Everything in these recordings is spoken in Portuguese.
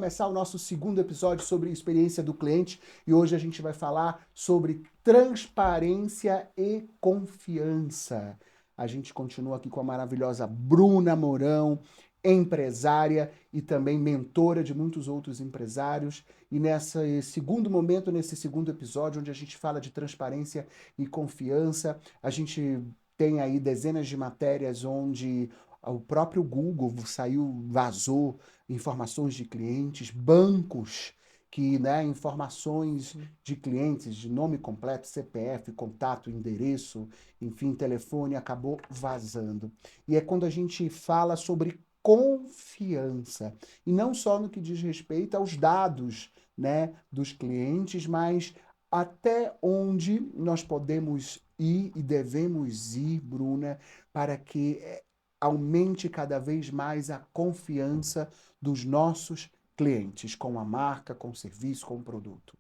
começar o nosso segundo episódio sobre experiência do cliente e hoje a gente vai falar sobre transparência e confiança. A gente continua aqui com a maravilhosa Bruna Mourão, empresária e também mentora de muitos outros empresários. E nesse segundo momento, nesse segundo episódio, onde a gente fala de transparência e confiança, a gente tem aí dezenas de matérias onde o próprio Google vazou informações de clientes, bancos que, né, informações de clientes, de nome completo, CPF, contato, endereço, enfim, telefone, acabou vazando. E é quando a gente fala sobre confiança, e não só no que diz respeito aos dados, né, dos clientes, mas até onde nós podemos ir e devemos ir, Bruna, para que aumente cada vez mais a confiança dos nossos clientes com a marca, com o serviço, com o produto.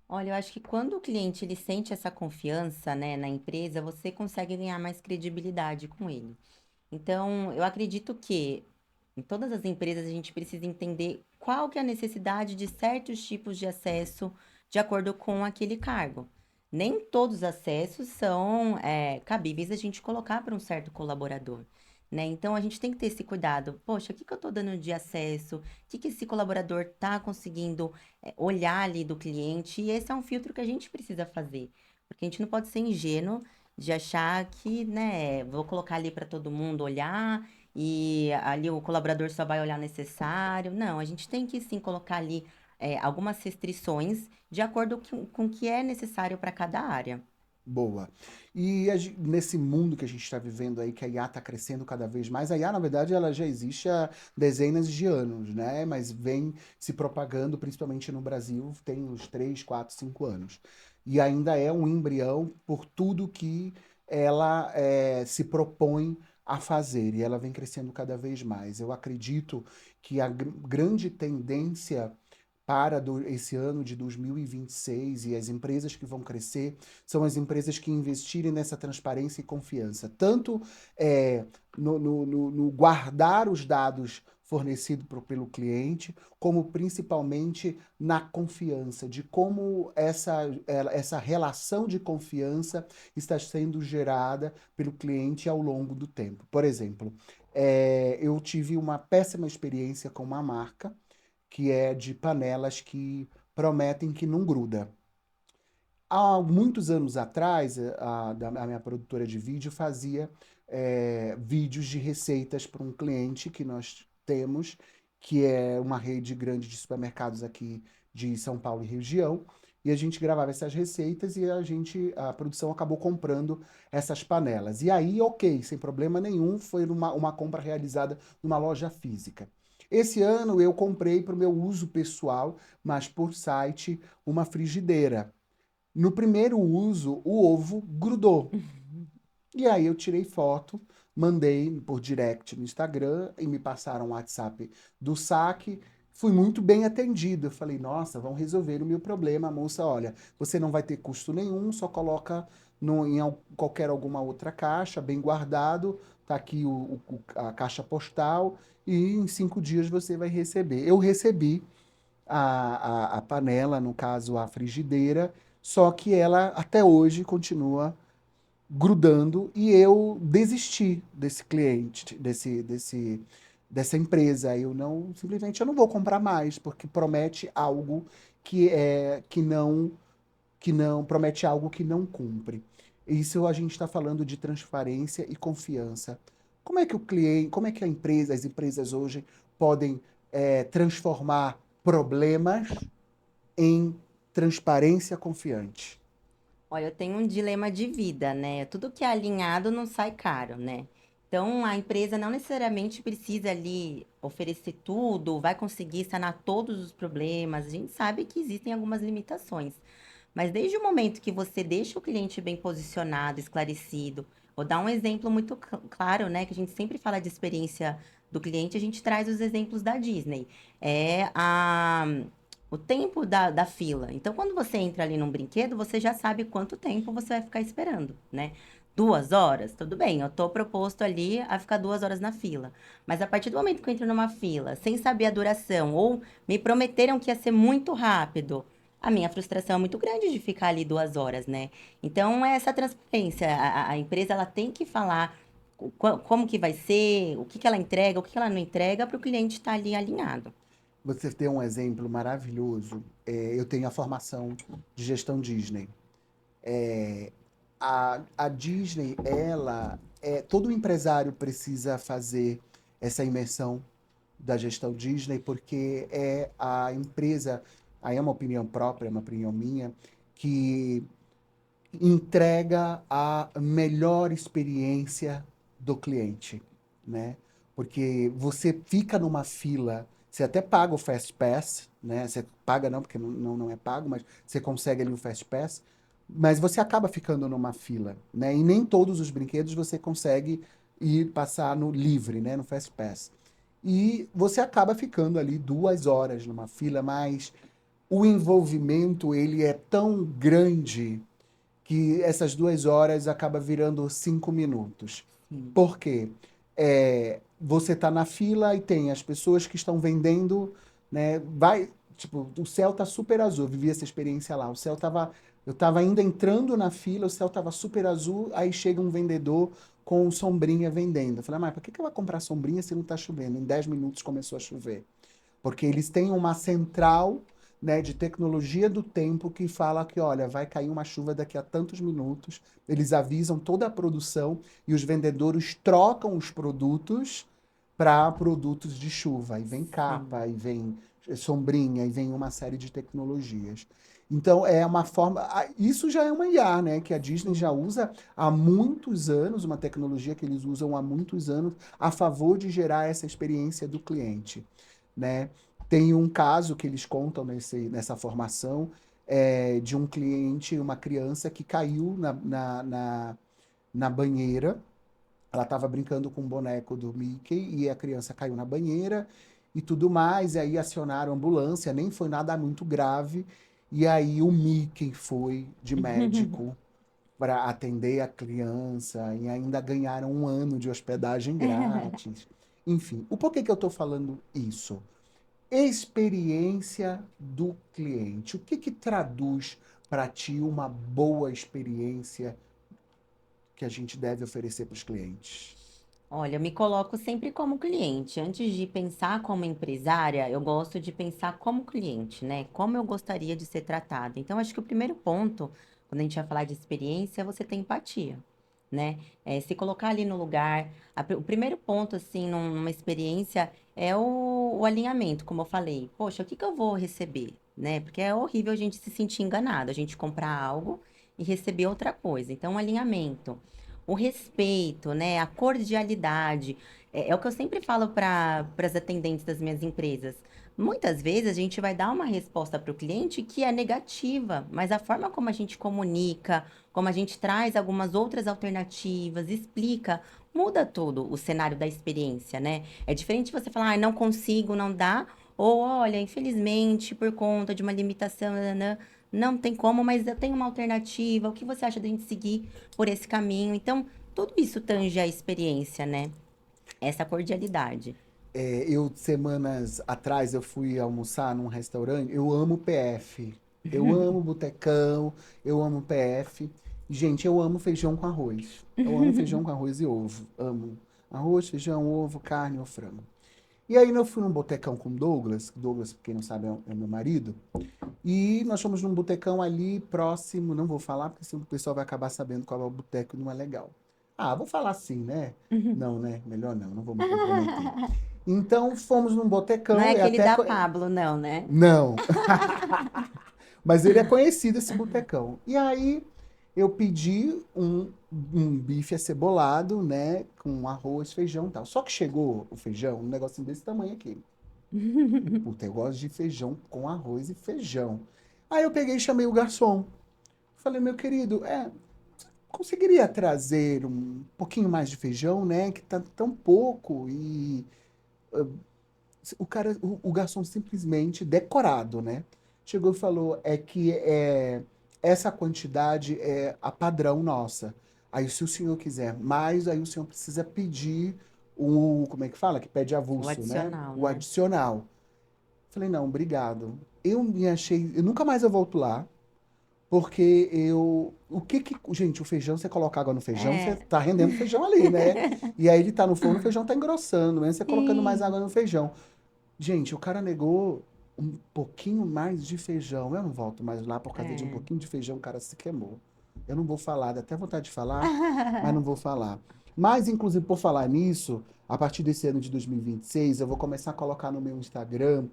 Olha, eu acho que quando o cliente ele sente essa confiança, né, na empresa, você consegue ganhar mais credibilidade com ele. Então, eu acredito que em todas as empresas a gente precisa entender qual que é a necessidade de certos tipos de acesso de acordo com aquele cargo. Nem todos os acessos são cabíveis a gente colocar para um certo colaborador, né? Então, a gente tem que ter esse cuidado. Poxa, o que que eu estou dando de acesso? O que que esse colaborador está conseguindo olhar ali do cliente? E esse é um filtro que a gente precisa fazer. Porque a gente não pode ser ingênuo de achar que, né, vou colocar ali para todo mundo olhar e ali o colaborador só vai olhar o necessário. Não, a gente tem que sim colocar ali algumas restrições de acordo com o que é necessário para cada área. Boa. E nesse mundo que a gente está vivendo aí, que a IA está crescendo cada vez mais, a IA, na verdade, ela já existe há dezenas de anos, né? Mas vem se propagando, principalmente no Brasil, tem uns 3, 4, 5 anos. E ainda é um embrião por tudo que ela se propõe a fazer, e ela vem crescendo cada vez mais. Eu acredito que a grande tendência para esse ano de 2026 e as empresas que vão crescer são as empresas que investirem nessa transparência e confiança, tanto no guardar os dados fornecidos pelo cliente, como principalmente na confiança, de como essa relação de confiança está sendo gerada pelo cliente ao longo do tempo. Por exemplo, eu tive uma péssima experiência com uma marca que é de panelas que prometem que não gruda. Há muitos anos atrás, a minha produtora de vídeo fazia vídeos de receitas para um cliente que nós temos, que é uma rede grande de supermercados aqui de São Paulo e região. E a gente gravava essas receitas e a produção acabou comprando essas panelas. E aí, ok, sem problema nenhum, foi uma compra realizada numa loja física. Esse ano eu comprei para o meu uso pessoal, mas por site, uma frigideira. No primeiro uso, o ovo grudou. E aí eu tirei foto, mandei por direct no Instagram e me passaram o WhatsApp do saque. Fui muito bem atendido. Eu falei, nossa, vão resolver o meu problema. A moça, olha, você não vai ter custo nenhum, só coloca qualquer alguma outra caixa, bem guardado. Tá aqui a caixa postal e em 5 dias você vai receber. Eu recebi a panela, no caso a frigideira, só que ela até hoje continua grudando e eu desisti desse cliente, dessa empresa. Eu não, simplesmente eu não vou comprar mais, porque promete algo que não promete algo que não cumpre. Isso a gente está falando de transparência e confiança. Como é que o cliente, como é que as empresas hoje podem transformar problemas em transparência confiante? Olha, eu tenho um dilema de vida, né? Tudo que é alinhado não sai caro, né? Então, a empresa não necessariamente precisa ali oferecer tudo, vai conseguir sanar todos os problemas. A gente sabe que existem algumas limitações. Mas desde o momento que você deixa o cliente bem posicionado, esclarecido, vou dar um exemplo muito claro, né? Que a gente sempre fala de experiência do cliente, a gente traz os exemplos da Disney. É o tempo da fila. Então, quando você entra ali num brinquedo, você já sabe quanto tempo você vai ficar esperando, né? 2 horas, tudo bem, eu tô proposto ali a ficar 2 horas na fila. Mas a partir do momento que eu entro numa fila, sem saber a duração, ou me prometeram que ia ser muito rápido, a minha frustração é muito grande de ficar ali 2 horas, né? Então, é essa transparência. A empresa ela tem que falar como que vai ser, o que que ela entrega, o que que ela não entrega, para o cliente estar ali alinhado. Você tem um exemplo maravilhoso. Eu tenho a formação de gestão Disney. A Disney, todo empresário precisa fazer essa imersão da gestão Disney, porque é a empresa, aí é uma opinião própria, é uma opinião minha, que entrega a melhor experiência do cliente, né? Porque você fica numa fila, você até paga o Fast Pass, né? Você paga não, porque não é pago, mas você consegue ali o Fast Pass, mas você acaba ficando numa fila, né? E nem todos os brinquedos você consegue ir passar no livre, né? No Fast Pass. E você acaba ficando ali 2 horas numa fila, mas o envolvimento ele é tão grande que essas 2 horas acaba virando 5 minutos. Sim. Por quê? Você está na fila e tem as pessoas que estão vendendo, né? Tipo, o céu tá super azul. Eu vivi essa experiência lá. Eu estava ainda entrando na fila, o céu estava super azul, aí chega um vendedor com sombrinha vendendo. Eu falei, mas por que que eu vou comprar sombrinha se não está chovendo? Em 10 minutos começou a chover. Porque eles têm uma central, né, de tecnologia do tempo que fala que, olha, vai cair uma chuva daqui a tantos minutos. Eles avisam toda a produção e os vendedores trocam os produtos para produtos de chuva. E vem Sim. capa, e vem sombrinha, e vem uma série de tecnologias. Então é uma forma. Isso já é uma IA, né? Que a Disney já Sim. usa há muitos anos, uma tecnologia que eles usam há muitos anos a favor de gerar essa experiência do cliente, né? Tem um caso que eles contam nessa formação, de um cliente, uma criança que caiu na banheira. Ela estava brincando com o boneco do Mickey e a criança caiu na banheira e tudo mais. E aí acionaram a ambulância, nem foi nada muito grave. E aí o Mickey foi de médico para atender a criança e ainda ganharam 1 ano de hospedagem grátis. Enfim, o porquê que eu estou falando isso? Experiência do cliente. O que que traduz para ti uma boa experiência que a gente deve oferecer para os clientes? Olha, eu me coloco sempre como cliente. Antes de pensar como empresária, eu gosto de pensar como cliente, né? Como eu gostaria de ser tratada. Então, acho que o primeiro ponto, quando a gente vai falar de experiência, é você ter empatia, né? Se colocar ali no lugar. O primeiro ponto, assim, numa experiência é o alinhamento, como eu falei. Poxa, o que que eu vou receber, né? Porque é horrível a gente se sentir enganado, a gente comprar algo e receber outra coisa. Então, o alinhamento. O respeito, né, a cordialidade, é o que eu sempre falo para as atendentes das minhas empresas. Muitas vezes a gente vai dar uma resposta para o cliente que é negativa, mas a forma como a gente comunica, como a gente traz algumas outras alternativas, explica, muda todo o cenário da experiência, né? É diferente você falar, ah, não consigo, não dá, ou olha, infelizmente, por conta de uma limitação, nananã, não tem como, mas eu tenho uma alternativa. O que você acha da gente seguir por esse caminho? Então, tudo isso tange a experiência, né? Essa cordialidade. Semanas atrás, eu fui almoçar num restaurante. Eu amo PF. Eu amo botecão, eu amo PF. Gente, eu amo feijão com arroz. Eu amo feijão com arroz e ovo. Amo. Arroz, feijão, ovo, carne ou frango. E aí eu fui num botecão com o Douglas. Douglas, pra quem não sabe, é o meu marido. E nós fomos num botecão ali próximo. Não vou falar, porque senão o pessoal vai acabar sabendo qual é o boteco e não é legal. Ah, vou falar assim, né? Não, né? Melhor não vou me comprometer. Então fomos num Não é botecão e aquele até. da Pablo, não, né? Não, mas ele é conhecido esse botecão. E aí eu pedi um bife acebolado, né? Com arroz, feijão e tal. Só que chegou o feijão, um negocinho desse tamanho aqui. Puta, eu gosto de feijão com arroz e feijão. Aí eu peguei e chamei o garçom. Falei, meu querido, conseguiria trazer um pouquinho mais de feijão, né? Que tá tão pouco. E o garçom simplesmente decorado, né? Chegou e falou, essa quantidade é a padrão nossa. Aí se o senhor quiser mais, aí o senhor precisa pedir como é que fala? Que pede O avulso, né? adicional, O né? adicional. Falei, não, obrigado. Eu nunca mais eu volto lá, porque gente, o feijão, você coloca água no feijão, você É. tá rendendo feijão ali, né? E aí ele tá no forno, o feijão tá engrossando, mesmo você colocando mais Sim. água no feijão. Gente, o cara negou um pouquinho mais de feijão. Eu não volto mais lá por causa de um É. pouquinho de feijão, o cara se queimou. Eu não vou falar, dá até vontade de falar, mas não vou falar. Mas, inclusive, por falar nisso, a partir desse ano de 2026, eu vou começar a colocar no meu Instagram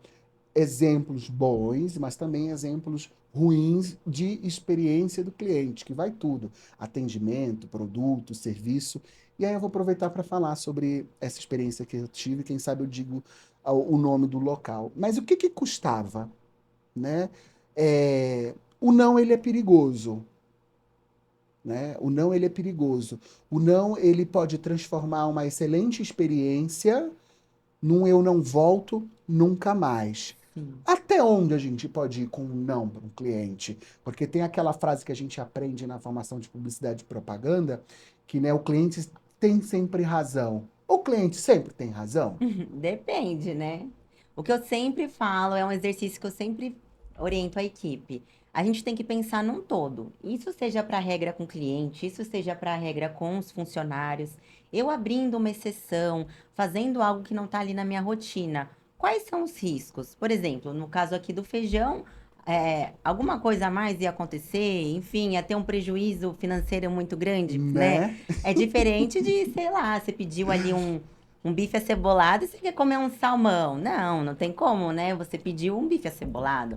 exemplos bons, mas também exemplos ruins de experiência do cliente, que vai tudo: atendimento, produto, serviço. E aí eu vou aproveitar para falar sobre essa experiência que eu tive, quem sabe eu digo o nome do local. Mas o que que custava, né? O não, ele é perigoso, né? O não, ele é perigoso. O não, ele pode transformar uma excelente experiência num eu não volto nunca mais. Sim. Até onde a gente pode ir com um não para um cliente? Porque tem aquela frase que a gente aprende na formação de publicidade e propaganda, que, né, o cliente tem sempre razão. O cliente sempre tem razão? Depende, né? O que eu sempre falo é um exercício que eu sempre oriento a equipe. A gente tem que pensar num todo. Isso seja para a regra com o cliente, isso seja para a regra com os funcionários. Eu abrindo uma exceção, fazendo algo que não está ali na minha rotina. Quais são os riscos? Por exemplo, no caso aqui do feijão, alguma coisa a mais ia acontecer, enfim, ia ter um prejuízo financeiro muito grande, né? Né? É diferente de, sei lá, você pediu ali um bife acebolado e você quer comer um salmão. Não, não tem como, né? Você pediu um bife acebolado.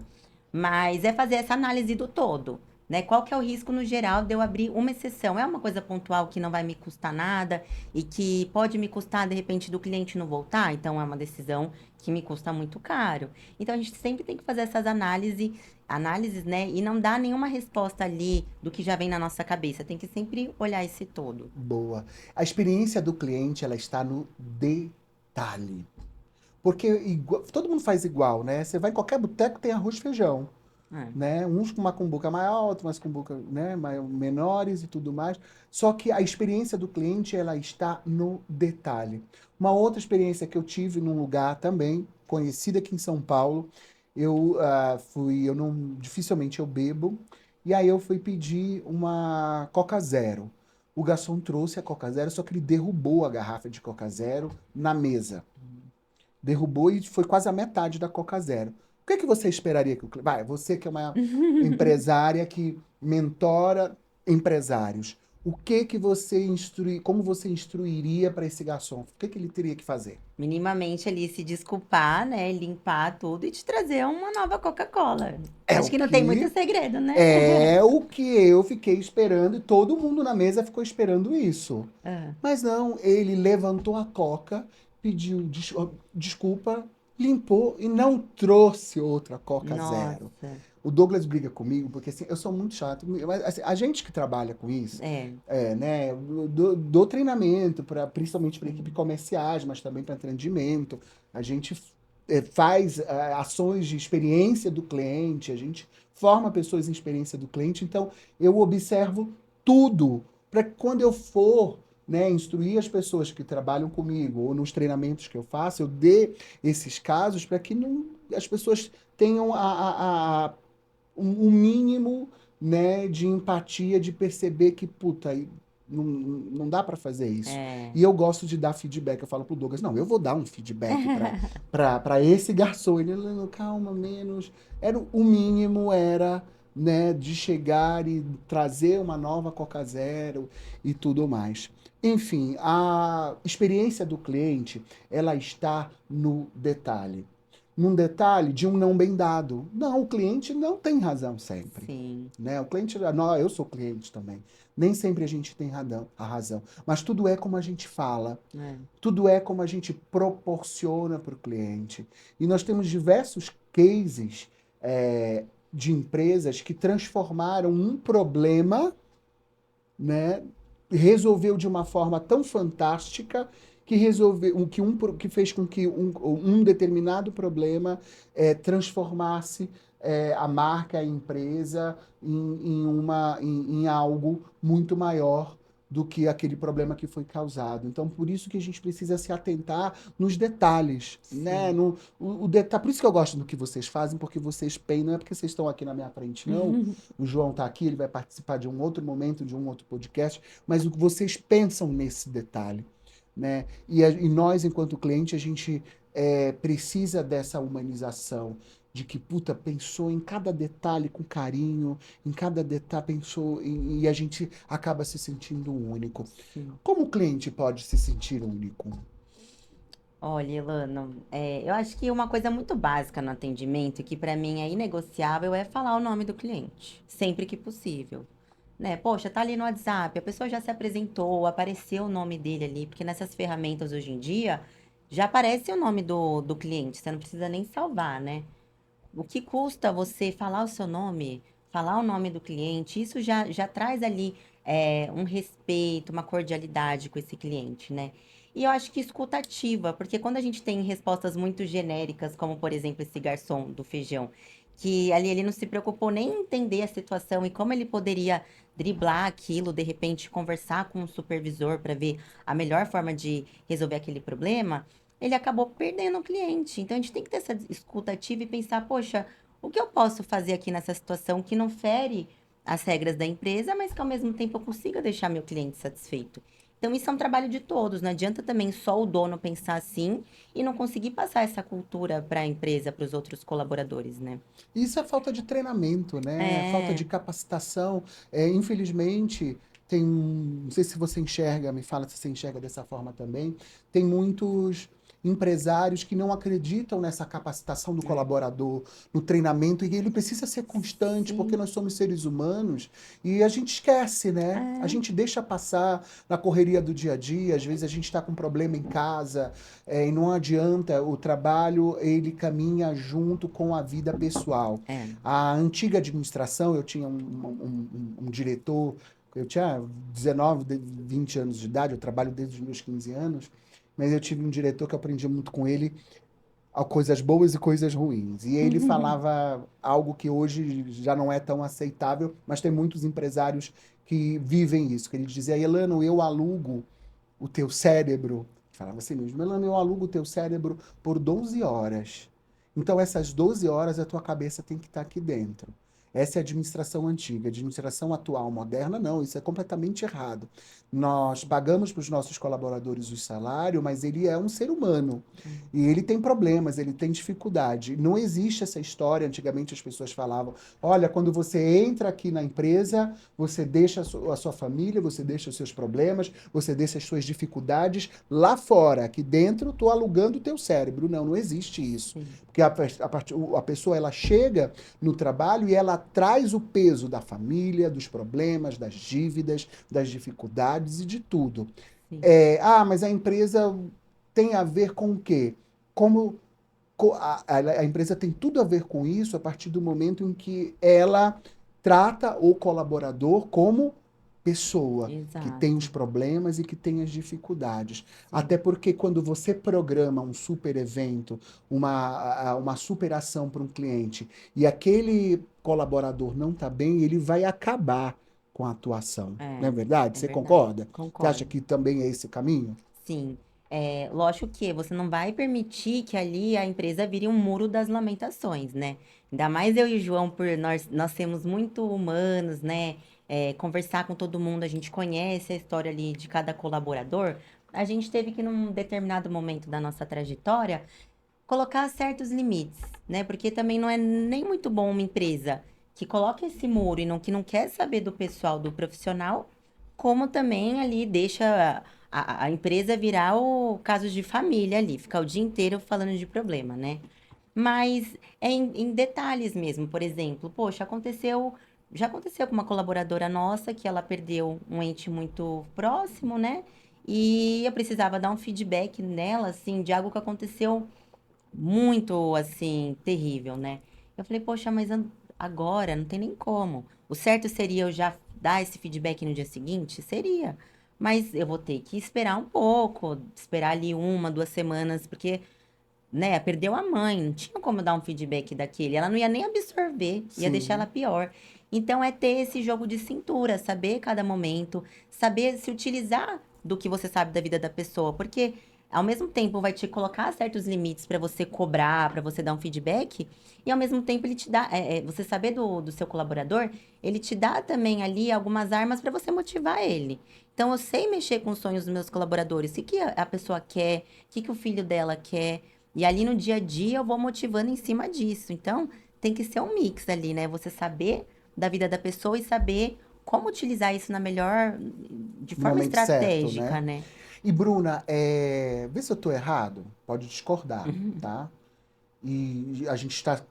Mas é fazer essa análise do todo, né? Qual que é o risco no geral de eu abrir uma exceção? É uma coisa pontual que não vai me custar nada e que pode me custar, de repente, do cliente não voltar? Então, é uma decisão que me custa muito caro. Então, a gente sempre tem que fazer essas análises, né? E não dar nenhuma resposta ali do que já vem na nossa cabeça. Tem que sempre olhar esse todo. Boa. A experiência do cliente, ela está no detalhe. Porque todo mundo faz igual, né? Você vai em qualquer boteco, tem arroz e feijão. É. Né? Uns com uma cumbuca maior, outros mais cumbuca, né, menores e tudo mais. Só que a experiência do cliente, ela está no detalhe. Uma outra experiência que eu tive num lugar também conhecido aqui em São Paulo, eu não, dificilmente eu bebo, e aí eu fui pedir uma Coca Zero. O garçom trouxe a Coca Zero, só que ele derrubou a garrafa de Coca Zero na mesa. Derrubou e foi quase a metade da Coca Zero. O que é que você esperaria que o vai, você que é uma empresária que mentora empresários, o que que como você instruiria para esse garçom? O que que ele teria que fazer? Minimamente ali se desculpar, né? Limpar tudo e te trazer uma nova Coca-Cola. É Acho o que não tem muito que segredo, né? é o que eu fiquei esperando e todo mundo na mesa ficou esperando isso. Ah, Mas não, ele levantou a coca, pediu desculpa, limpou e não trouxe outra Coca Zero. nossa, O Douglas briga comigo porque assim, eu sou muito chato. Mas, assim, a gente que trabalha com isso, é. né, dou treinamento principalmente para equipe comerciais, mas também para atendimento. A gente faz ações de experiência do cliente, a gente forma pessoas em experiência do cliente. Então, eu observo tudo para que quando eu for, né, instruir as pessoas que trabalham comigo ou nos treinamentos que eu faço, eu dê esses casos para que não, as pessoas tenham um mínimo, né, de empatia, de perceber que, puta, não dá para fazer isso. É. E eu gosto de dar feedback. Eu falo pro Douglas, não, eu vou dar um feedback para esse garçom. Ele, não, calma, menos. O mínimo era, né, de chegar e trazer uma nova Coca Zero e tudo mais. Enfim, a experiência do cliente, ela está no detalhe. Num detalhe de um não bem dado. Não, o cliente não tem razão sempre. Sim. Né? O cliente, não, eu sou cliente também. Nem sempre a gente tem a razão. Mas tudo é como a gente fala. É. Tudo é como a gente proporciona para o cliente. E nós temos diversos cases de empresas que transformaram um problema, né, resolveu de uma forma tão fantástica que resolveu que fez com que um determinado problema transformasse a marca, a empresa em algo muito maior do que aquele problema que foi causado. Então, por isso que a gente precisa se atentar nos detalhes, né? Sim. Por isso que eu gosto do que vocês fazem, porque vocês não é porque vocês estão aqui na minha frente, não. O João está aqui, ele vai participar de um outro momento, de um outro podcast, mas o que vocês pensam nesse detalhe, né? E nós, enquanto cliente, a gente precisa dessa humanização, de que, puta, pensou em cada detalhe com carinho, em cada detalhe pensou, e a gente acaba se sentindo único. Sim. Como o cliente pode se sentir único? Olha, Ilana, eu acho que uma coisa muito básica no atendimento, que para mim é inegociável, é falar o nome do cliente, sempre que possível. Né? Poxa, tá ali no WhatsApp, a pessoa já se apresentou, apareceu o nome dele ali, porque nessas ferramentas hoje em dia já aparece o nome do cliente, você não precisa nem salvar, né? O que custa você falar o seu nome, falar o nome do cliente, isso já traz ali um respeito, uma cordialidade com esse cliente, né? E eu acho que escuta ativa, porque quando a gente tem respostas muito genéricas, como por exemplo esse garçom do feijão, que ali ele não se preocupou nem em entender a situação e como ele poderia driblar aquilo, de repente conversar com o supervisor para ver a melhor forma de resolver aquele problema, ele acabou perdendo o cliente. Então a gente tem que ter essa escuta ativa e pensar, poxa, o que eu posso fazer aqui nessa situação que não fere as regras da empresa, mas que ao mesmo tempo eu consiga deixar meu cliente satisfeito. Então isso é um trabalho de todos, não adianta também só o dono pensar assim e não conseguir passar essa cultura para a empresa, para os outros colaboradores, né? Isso é falta de treinamento, né? É falta de É, capacitação. Infelizmente, não sei se você enxerga, me fala se você enxerga dessa forma também, tem muitos empresários que não acreditam nessa capacitação do é. colaborador, no treinamento, e ele precisa ser constante, porque Sim, nós somos seres humanos e a gente esquece, né? A é, gente deixa passar na correria do dia a dia, às vezes a gente está com um problema em casa, e não adianta, o trabalho ele caminha junto com a vida pessoal. é. A antiga administração, eu tinha um diretor, eu tinha 19, 20 anos de idade, eu trabalho desde os meus 15 anos, mas eu tive um diretor que eu aprendi muito com ele, coisas boas e coisas ruins. E ele falava algo que hoje já não é tão aceitável, mas tem muitos empresários que vivem isso, que ele dizia, Elano, eu alugo o teu cérebro, falava assim mesmo, Elano, eu alugo o teu cérebro por 12 horas. Então, essas 12 horas a tua cabeça tem que estar aqui dentro. Essa é a administração antiga. A administração atual, moderna, não. Isso é completamente errado. Nós pagamos para os nossos colaboradores o salário, mas ele é um ser humano. E ele tem problemas, ele tem dificuldade. Não existe essa história. Antigamente as pessoas falavam: olha, quando você entra aqui na empresa, você deixa a sua família, você deixa os seus problemas, você deixa as suas dificuldades lá fora. Aqui dentro, estou alugando o teu cérebro. Não, não existe isso. Sim, Porque a pessoa ela chega no trabalho e ela traz o peso da família, dos problemas, das dívidas, das dificuldades e de tudo. sim. Mas a empresa tem a ver com o quê? Como a empresa tem tudo a ver com isso a partir do momento em que ela trata o colaborador como pessoa que tem os Exato. problemas e que tem as dificuldades. Sim. Até porque quando você programa um super evento, uma super ação para um cliente, e aquele colaborador não está bem, ele vai acabar com a atuação. Não é É, verdade? é Você verdade. concorda? Você acha Concordo. que também é esse caminho? Sim, lógico que você não vai permitir que ali a empresa vire um muro das lamentações, né? Ainda mais eu e o João, por nós sermos muito humanos, né? Conversar com todo mundo, a gente conhece a história ali de cada colaborador. A gente teve que, num determinado momento da nossa trajetória, colocar certos limites, né? Porque também não é nem muito bom uma empresa que coloca esse muro e que não quer saber do pessoal, do profissional, como também ali deixa a empresa virar o caso de família ali, ficar o dia inteiro falando de problema, né? Mas é em detalhes mesmo, por exemplo, poxa, já aconteceu com uma colaboradora nossa que ela perdeu um ente muito próximo, né? E eu precisava dar um feedback nela, assim, de algo que aconteceu muito, assim, terrível, né? Eu falei, poxa, mas agora não tem nem como. O certo seria eu já dar esse feedback no dia seguinte? Seria. Mas eu vou ter que esperar um pouco, esperar ali 1, 2 semanas, porque, né, perdeu a mãe, não tinha como dar um feedback daquele. Ela não ia nem absorver, ia deixar ela Sim. pior. Então, é ter esse jogo de cintura, saber cada momento, saber se utilizar do que você sabe da vida da pessoa, porque ao mesmo tempo vai te colocar certos limites para você cobrar, para você dar um feedback, e ao mesmo tempo ele te dá, você saber do seu colaborador, ele te dá também ali algumas armas para você motivar ele. Então, eu sei mexer com os sonhos dos meus colaboradores, o que a pessoa quer, que o filho dela quer, e ali no dia a dia eu vou motivando em cima disso. Então, tem que ser um mix ali, né? Você saber da vida da pessoa e saber como utilizar isso na melhor, de No forma momento certo, estratégica, né? né? E Bruna, vê se eu tô errado, pode discordar, tá? E a gente está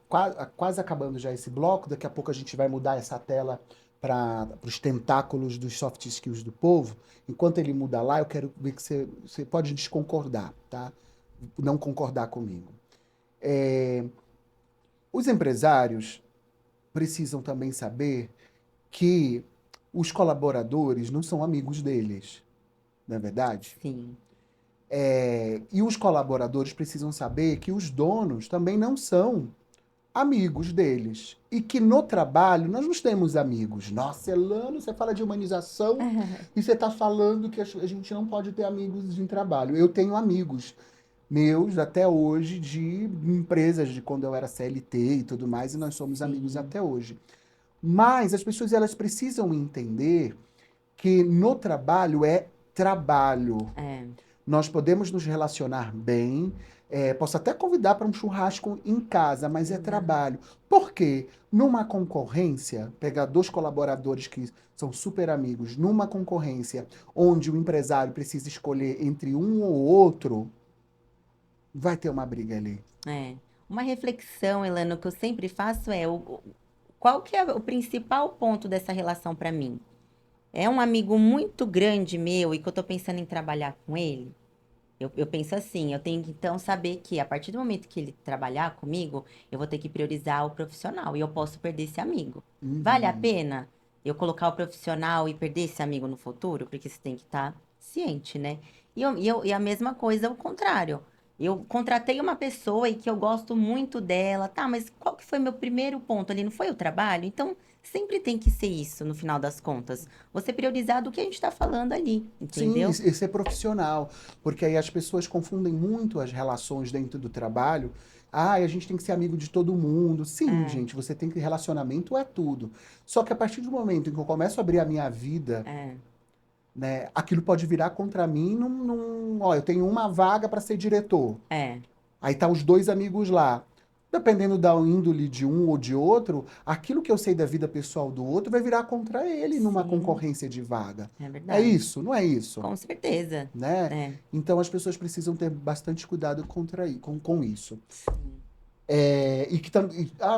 quase acabando já esse bloco, daqui a pouco a gente vai mudar essa tela para os tentáculos dos soft skills do povo. Enquanto ele muda lá, eu quero ver que você pode desconcordar, tá? Não concordar comigo. É, os empresários precisam também saber que os colaboradores não são amigos deles, não é verdade? Sim. E os colaboradores precisam saber que os donos também não são amigos deles. E que no trabalho nós não temos amigos. Nossa, Elano, você fala de humanização e você está falando que a gente não pode ter amigos em trabalho. Eu tenho amigos meus até hoje de empresas de quando eu era CLT e tudo mais, e nós somos amigos Sim. até hoje. Mas as pessoas elas precisam entender que no trabalho é trabalho. É. Nós podemos nos relacionar bem, posso até convidar para um churrasco em casa, mas é Uhum. trabalho. Por quê? Numa concorrência, pegar dois colaboradores que são super amigos, numa concorrência onde o empresário precisa escolher entre um ou outro, vai ter uma briga ali. É. Uma reflexão, Elano, que eu sempre faço é qual que é o principal ponto dessa relação para mim? É um amigo muito grande meu e que eu tô pensando em trabalhar com ele? Eu penso assim, eu tenho que então saber que a partir do momento que ele trabalhar comigo, eu vou ter que priorizar o profissional e eu posso perder esse amigo. Vale a Uhum. pena eu colocar o profissional e perder esse amigo no futuro? Porque você tem que estar ciente, né? E a mesma coisa, o contrário. Eu contratei uma pessoa e que eu gosto muito dela, tá, mas qual que foi meu primeiro ponto ali? Não foi o trabalho? Então, sempre tem que ser isso, no final das contas. Você priorizar do que a gente tá falando ali, Sim, entendeu? e ser profissional, porque aí as pessoas confundem muito as relações dentro do trabalho. Ah, a gente tem que ser amigo de todo mundo. Sim, É, gente, você tem que relacionamento é tudo. Só que a partir do momento em que eu começo a abrir a minha vida, é. né, aquilo pode virar contra mim ó, eu tenho uma vaga para ser diretor. É, Aí tá os dois amigos lá. Dependendo da índole de um ou de outro, aquilo que eu sei da vida pessoal do outro vai virar contra ele numa sim, concorrência de vaga. é É verdade. isso, não é isso? Com certeza. Né? É, Então as pessoas precisam ter bastante cuidado com isso. sim.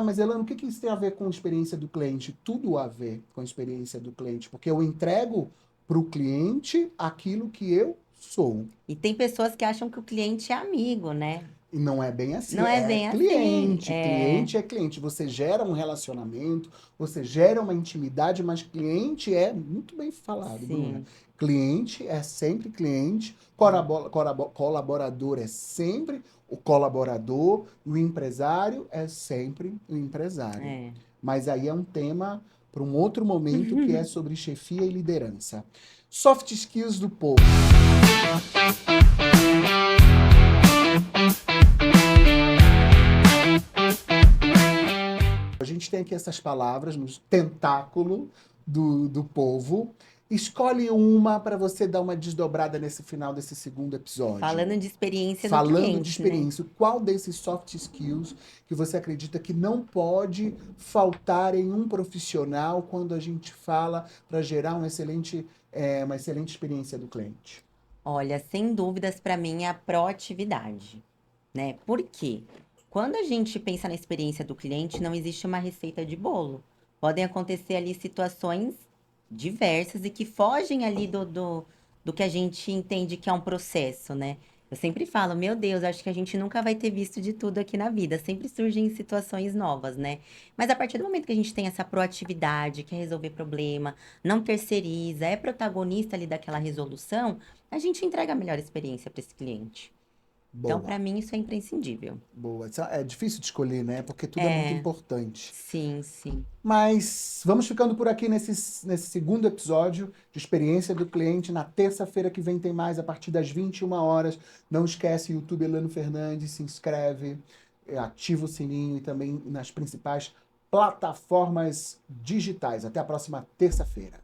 Mas Elano, o que isso tem a ver com a experiência do cliente? Tudo a ver com a experiência do cliente, porque eu entrego para o cliente aquilo que eu sou. E tem pessoas que acham que o cliente é amigo, né? E não é bem assim, Não é é bem assim. cliente. É, Cliente é cliente. Você gera um relacionamento, você gera uma intimidade, mas cliente é muito bem falado, Bruna. sim. Cliente é sempre cliente, É, colaborador é sempre o colaborador, e o empresário é sempre o empresário. é. Mas aí é um tema para um outro momento que é sobre chefia e liderança. Soft skills do povo. A gente tem aqui essas palavras no tentáculo do povo. Escolhe uma para você dar uma desdobrada nesse final desse segundo episódio. Falando de experiência do Falando de cliente, né? experiência, qual desses soft skills que você acredita que não pode faltar em um profissional quando a gente fala para gerar uma excelente experiência do cliente? Olha, sem dúvidas, para mim é a proatividade, né? Por quê? Quando a gente pensa na experiência do cliente, não existe uma receita de bolo. Podem acontecer ali situações diversas e que fogem ali do que a gente entende que é um processo, né? Eu sempre falo, meu Deus, acho que a gente nunca vai ter visto de tudo aqui na vida. Sempre surgem situações novas, né? Mas a partir do momento que a gente tem essa proatividade, quer resolver problema, não terceiriza, é protagonista ali daquela resolução, a gente entrega a melhor experiência para esse cliente. Então, Boa, para mim, isso é imprescindível. boa. É difícil de escolher, né? Porque tudo é muito É, importante. sim, sim. Mas vamos ficando por aqui nesse segundo episódio de Experiência do Cliente. Na terça-feira que vem tem mais, a partir das 21 horas. Não esquece, YouTube Elano Fernandes, se inscreve, ativa o sininho e também nas principais plataformas digitais. Até a próxima terça-feira.